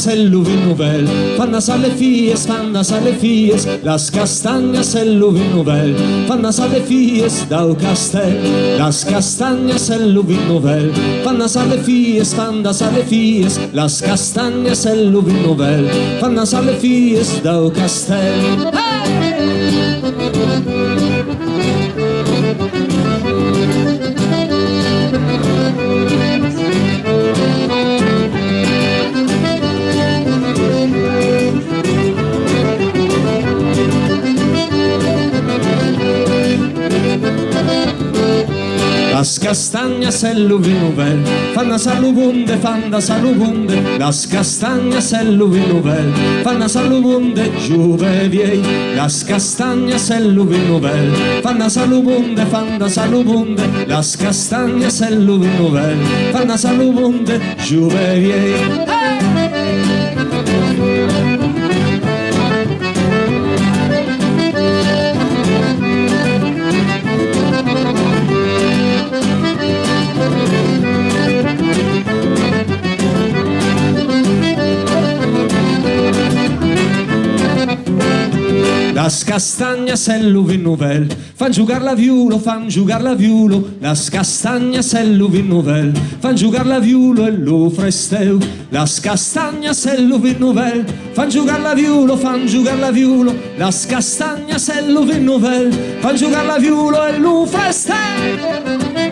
el l'uvin nouvel, fan nasar les filles, las castanyes el l'uvin nouvel, fan nasar les filles del castell, las castanyes el l'uvin nouvel, fan nasar les filles, las castanyes el l'uvin nouvel, fan nasar les filles del castell. Las castanyes el l'uvin nouvel, fan nasar l'ubunde, las castanyes el l'uvin nouvel, fan nasar l'ubunde, jove viei, las castanyes el l'uvin nouvel, fan nasar l'ubunde, las castanyes el l'uvin nouvel, fan nasar l'ubunde, jove viei. Las castanyes el l'uvin nouvel, fan jugar la viulo, las castanyes el l'uvin nouvel, fan jugar la viulo e lo fresteu, las castanyes el l'uvin nouvel, fan jugar la viulo, las castanyes el l'uvin nouvel, fan jugar la viulo e lo fresteu.